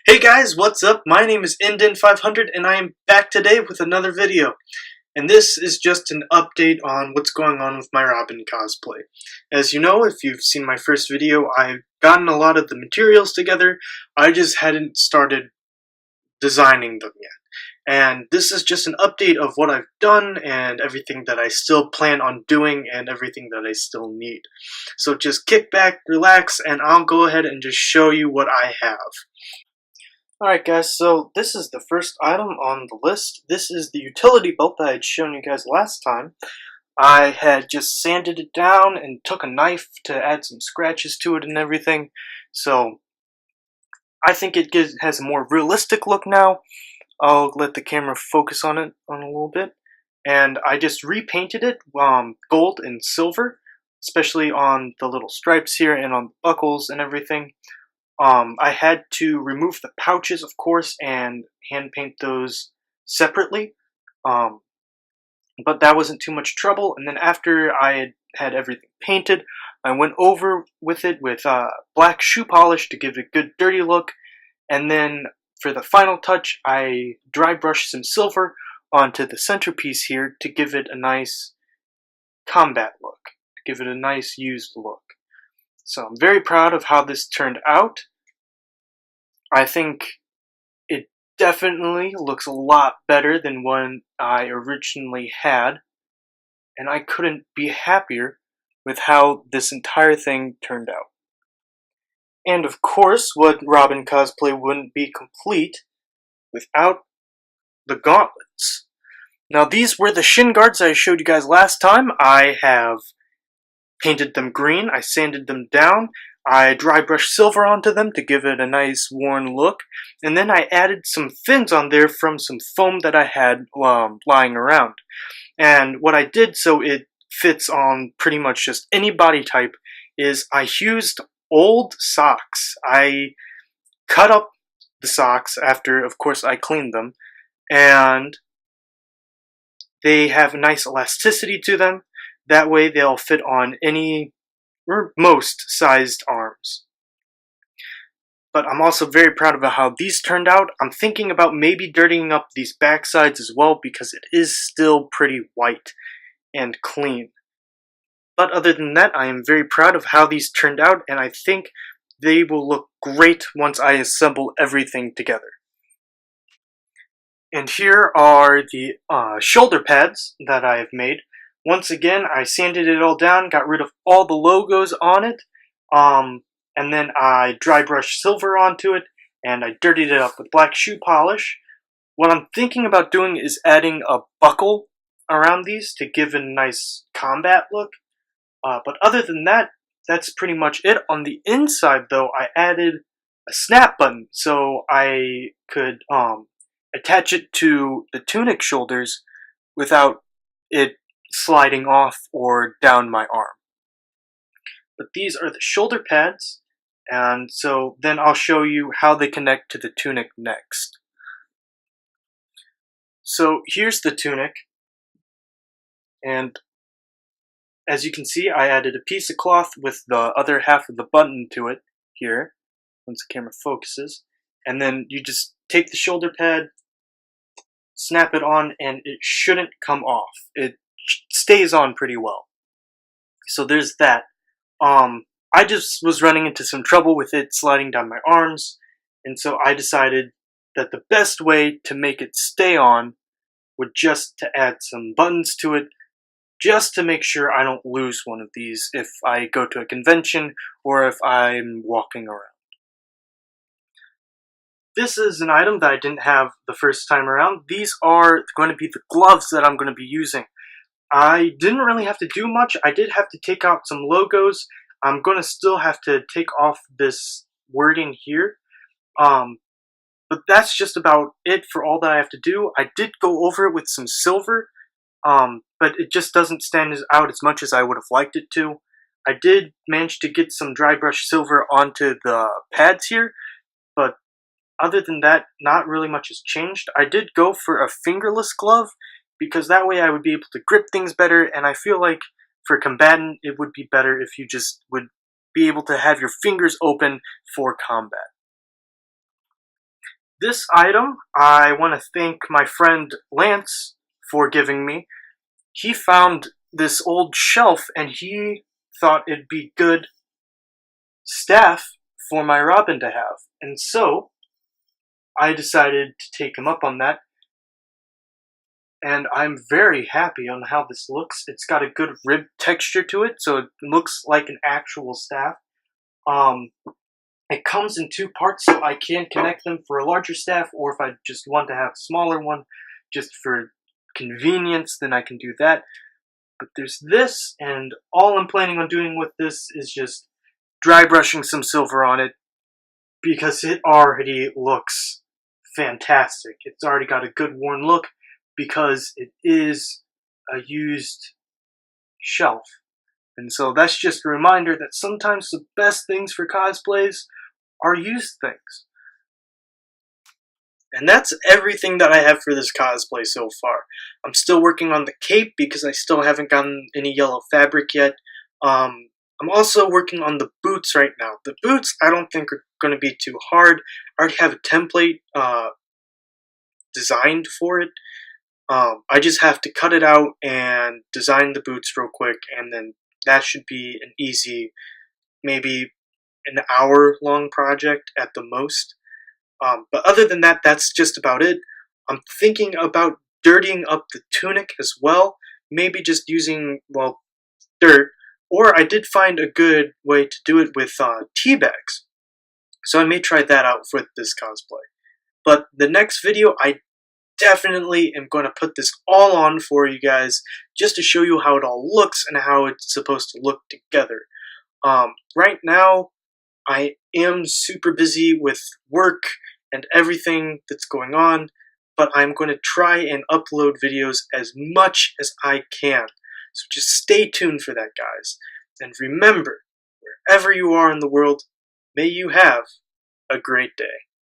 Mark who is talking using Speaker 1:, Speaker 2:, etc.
Speaker 1: Hey guys, what's up? My name is Indin500 and I am back today with another video. And this is just an update on what's going on with my Robin cosplay. As you know, if you've seen my first video, I've gotten a lot of the materials together. I just hadn't started designing them yet. And this is just an update of what I've done and everything that I still plan on doing and everything that I still need. So just kick back, relax, and I'll go ahead and just show you what I have. Alright guys, so this is the first item on the list. This is the utility belt that I had shown you guys last time. I had just sanded it down and took a knife to add some scratches to it and everything. So I think it has a more realistic look now. I'll let the camera focus on it a little bit. And I just repainted it gold and silver, especially on the little stripes here and on the buckles and everything. I had to remove the pouches, of course, and hand paint those separately, but that wasn't too much trouble. And then after I had everything painted, I went over with it with black shoe polish to give it a good dirty look, and then for the final touch, I dry brushed some silver onto the centerpiece here to give it a nice combat look, to give it a nice used look. So I'm very proud of how this turned out. I think it definitely looks a lot better than what I originally had, and I couldn't be happier with how this entire thing turned out. And of course, what Robin cosplay wouldn't be complete without the gauntlets. Now these were the shin guards I showed you guys last time. I have painted them green, I sanded them down, I dry brushed silver onto them to give it a nice worn look, and then I added some fins on there from some foam that I had lying around. And what I did so it fits on pretty much just any body type is I used old socks. I cut up the socks after, of course, I cleaned them, and they have a nice elasticity to them. That way they'll fit on any or most sized arms. But I'm also very proud of how these turned out. I'm thinking about maybe dirtying up these back sides as well because it is still pretty white and clean. But other than that, I am very proud of how these turned out, and I think they will look great once I assemble everything together. And here are the shoulder pads that I have made. Once again, I sanded it all down, got rid of all the logos on it, and then I dry brushed silver onto it, and I dirtied it up with black shoe polish. What I'm thinking about doing is adding a buckle around these to give it a nice combat look. But other than that, that's pretty much it. On the inside, though, I added a snap button so I could attach it to the tunic shoulders without it sliding off or down my arm. But these are the shoulder pads, and so then I'll show you how they connect to the tunic next. So here's the tunic, and as you can see, I added a piece of cloth with the other half of the button to it here, once the camera focuses, and then you just take the shoulder pad, snap it on, and it shouldn't come off. It stays on pretty well. So there's that. I just was running into some trouble with it sliding down my arms, and so I decided that the best way to make it stay on would just to add some buttons to it, just to make sure I don't lose one of these if I go to a convention or if I'm walking around. This is an item that I didn't have the first time around. These are going to be the gloves that I'm going to be using. I didn't really have to do much. I did have to take out some logos. I'm going to still have to take off this wording here. But that's just about it for all that I have to do. I did go over it with some silver, but it just doesn't stand out as much as I would have liked it to. I did manage to get some dry brush silver onto the pads here, but other than that, not really much has changed. I did go for a fingerless glove, because that way I would be able to grip things better, and I feel like for combatant it would be better if you just would be able to have your fingers open for combat. this item, I want to thank my friend Lance for giving me. He found this old shelf and he thought it'd be good staff for my Robin to have. And so I decided to take him up on that. And I'm very happy on how this looks. It's got a good rib texture to it, so it looks like an actual staff. It comes in two parts, so I can connect them for a larger staff, or if I just want to have a smaller one, just for convenience, then I can do that. But there's this, and all I'm planning on doing with this is just dry brushing some silver on it, because it already looks fantastic. It's already got a good worn look, because it is a used shelf. And so that's just a reminder that sometimes the best things for cosplays are used things. And that's everything that I have for this cosplay so far. I'm still working on the cape because I still haven't gotten any yellow fabric yet. I'm also working on the boots right now. The boots I don't think are going to be too hard. I already have a template designed for it. I just have to cut it out and design the boots real quick, and then that should be an easy, maybe an hour-long project at the most. But other than that, that's just about it. I'm thinking about dirtying up the tunic as well, maybe just using, well, dirt, or I did find a good way to do it with tea bags. So I may try that out for this cosplay. But the next video, I definitely am going to put this all on for you guys just to show you how it all looks and how it's supposed to look together. Right now, I am super busy with work and everything that's going on, but I'm going to try and upload videos as much as I can. So just stay tuned for that, guys. And remember, wherever you are in the world, may you have a great day.